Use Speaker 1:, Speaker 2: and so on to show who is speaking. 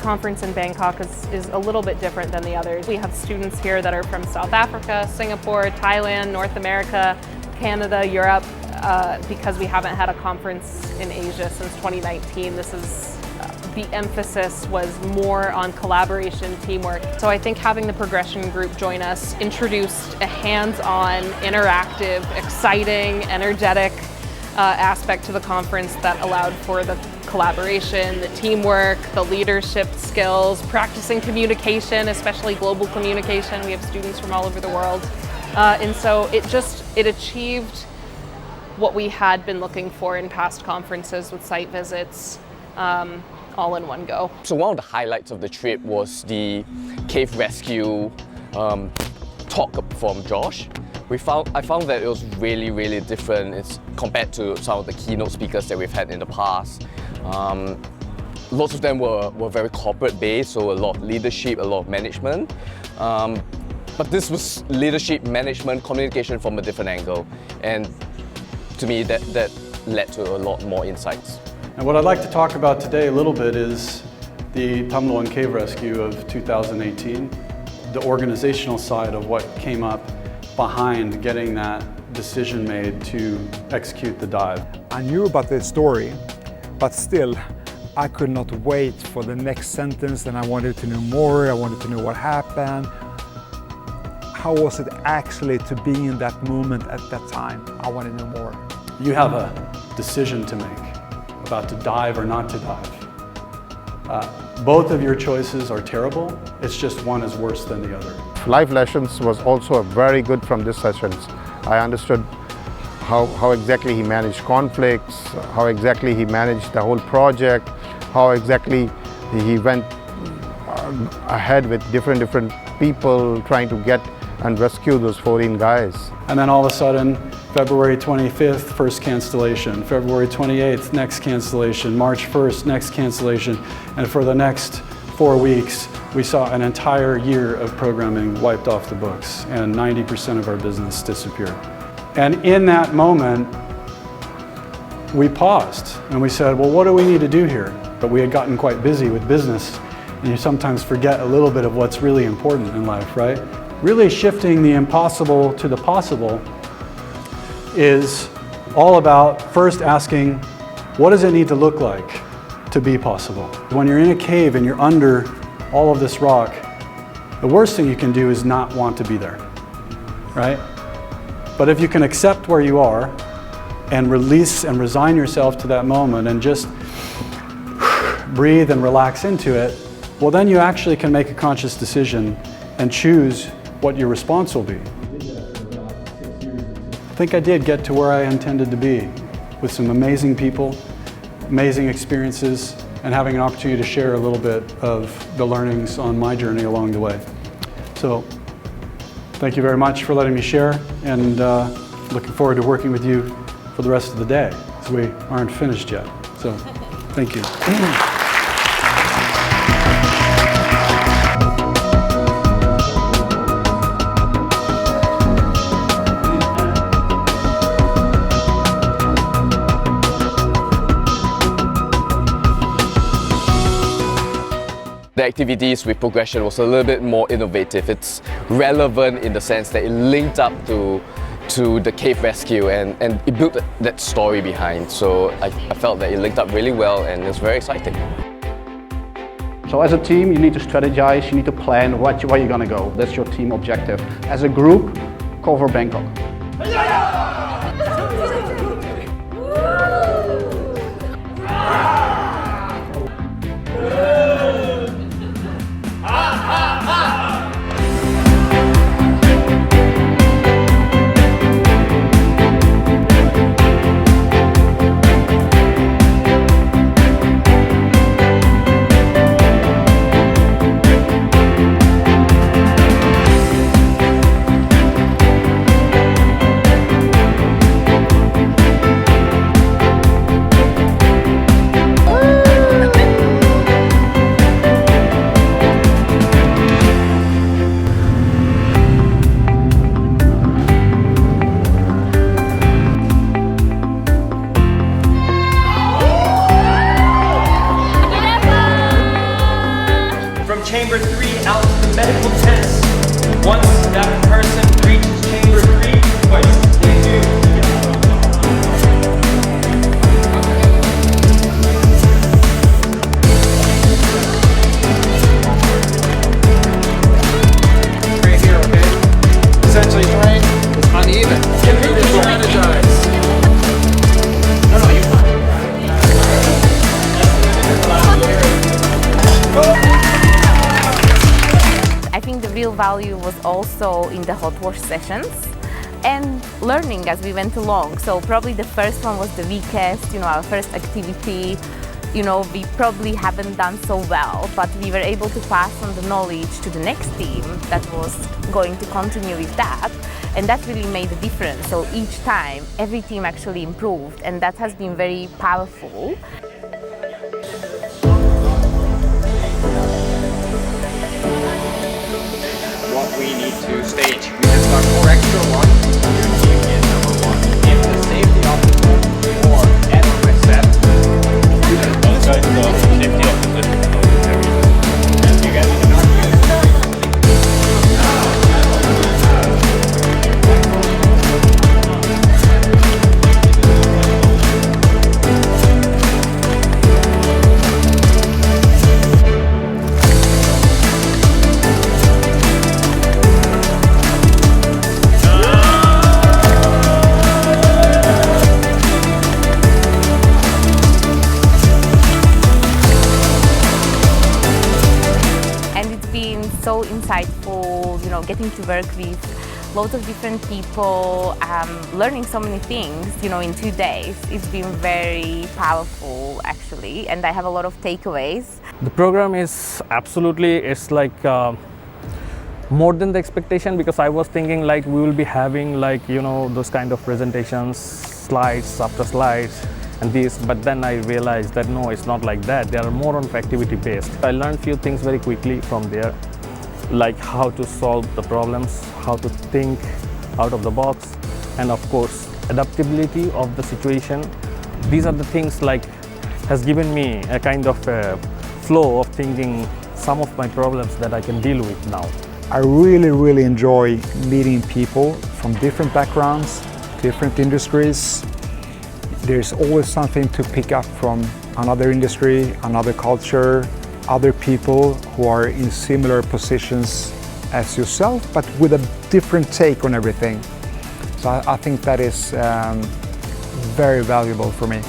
Speaker 1: conference in Bangkok is a little bit different than the others. We have students here that are from South Africa, Singapore, Thailand, North America, Canada, Europe, because we haven't had a conference in Asia since 2019. The emphasis was more on collaboration, teamwork. So I think having the progression group join us introduced a hands-on, interactive, exciting, energetic aspect to the conference that allowed for the collaboration, the teamwork, the leadership skills, practicing communication, especially global communication. We have students from all over the world. And so it achieved what we had been looking for in past conferences with site visits, all in one go.
Speaker 2: So one of the highlights of the trip was the cave rescue talk from Josh. I found that it was really, really different compared to some of the keynote speakers that we've had in the past. Lots of them were very corporate based, so a lot of leadership, a lot of management. But this was leadership, management, communication from a different angle. And to me, that led to a lot more insights.
Speaker 3: And what I'd like to talk about today a little bit is the Tamloan Cave Rescue of 2018, the organizational side of what came up behind getting that decision made to execute the dive.
Speaker 4: I knew about the story, but still, I could not wait for the next sentence, and I wanted to know more. I wanted to know what happened. How was it actually to be in that moment at that time? I want to know more.
Speaker 3: You have a decision to make about to dive or not to dive. Both of your choices are terrible. It's just one is worse than the other.
Speaker 5: Life lessons was also very good from these sessions. I understood how exactly he managed conflicts, how exactly he managed the whole project, how exactly he went ahead with different people trying to get and rescue those 14 guys.
Speaker 3: And then all of a sudden, February 25th, first cancellation. February 28th, next cancellation. March 1st, next cancellation. And for the next 4 weeks, we saw an entire year of programming wiped off the books, and 90% of our business disappeared. And in that moment, we paused and we said, well, what do we need to do here? But we had gotten quite busy with business, and you sometimes forget a little bit of what's really important in life, right? Really shifting the impossible to the possible is all about first asking, what does it need to look like to be possible? When you're in a cave and you're under all of this rock, the worst thing you can do is not want to be there, right? But if you can accept where you are and release and resign yourself to that moment and just breathe and relax into it, well, then you actually can make a conscious decision and choose what your response will be. I think I did get to where I intended to be, with some amazing people, amazing experiences, and having an opportunity to share a little bit of the learnings on my journey along the way. So, thank you very much for letting me share, and looking forward to working with you for the rest of the day, because we aren't finished yet. So, thank you.
Speaker 2: The activities with progression was a little bit more innovative. It's relevant in the sense that it linked up to the cave rescue and it built that story behind. So I felt that it linked up really well and it's very exciting.
Speaker 6: So as a team, you need to strategize, you need to plan where you're going to go. That's your team objective. As a group, cover Bangkok.
Speaker 7: medical tents. Once that person reaches chamber 3, twice. They do.
Speaker 8: Right here, okay? Essentially, terrain is uneven. You need to strategize. No, you're fine.
Speaker 9: I think the real value was also in the hot wash sessions and learning as we went along. So probably the first one was the weakest, our first activity. We probably haven't done so well, but we were able to pass on the knowledge to the next team that was going to continue with that. And that really made a difference. So each time, every team actually improved, and that has been very powerful.
Speaker 8: What we need to stage. We just got 4 extra ones. Your team is number 1. If the safety officer or SOS set, you guys the safety officer. You guys cannot
Speaker 9: so insightful, getting to work with lots of different people, learning so many things, in 2 days. It's been very powerful, actually, and I have a lot of takeaways.
Speaker 10: The program is absolutely, it's like more than the expectation, because I was thinking like we will be having those kind of presentations, slides after slides and this, but then I realized that no, it's not like that. They are more on activity based. I learned few things very quickly from there, like how to solve the problems, how to think out of the box, and of course adaptability of the situation. These are the things has given me a kind of a flow of thinking some of my problems that I can deal with now.
Speaker 4: I really enjoy meeting people from different backgrounds, different industries. There's always something to pick up from another industry, another culture, other people who are in similar positions as yourself, but with a different take on everything. So I think that is very valuable for me.